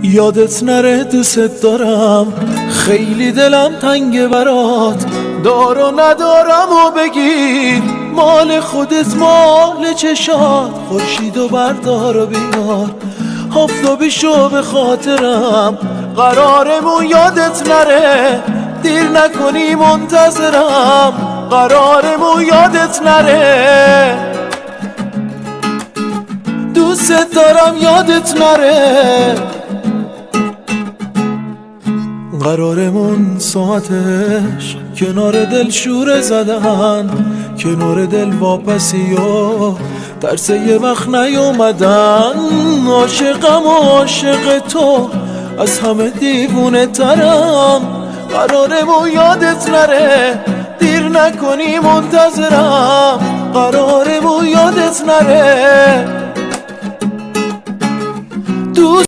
یادت نره دوست دارم، خیلی دلم تنگه برات، دار و ندارم و بگیر مال خودت مال چشات. خورشید و بردار و بیار، آفتابی شو به خاطرم، قرارمون یادت نره، دیر نکنی منتظرم، قرارمون یادت نره، دوست دارم یادت نره. قرارمون ساعتش کنار دل شوره زدن، کنار دل واپسی و ترس یه وقت نیومدن. عاشقم و عاشق تو از همه دیوونه ترم، قرارمون یادت نره، دیر نکنی منتظرم، قرارمون یادت نره.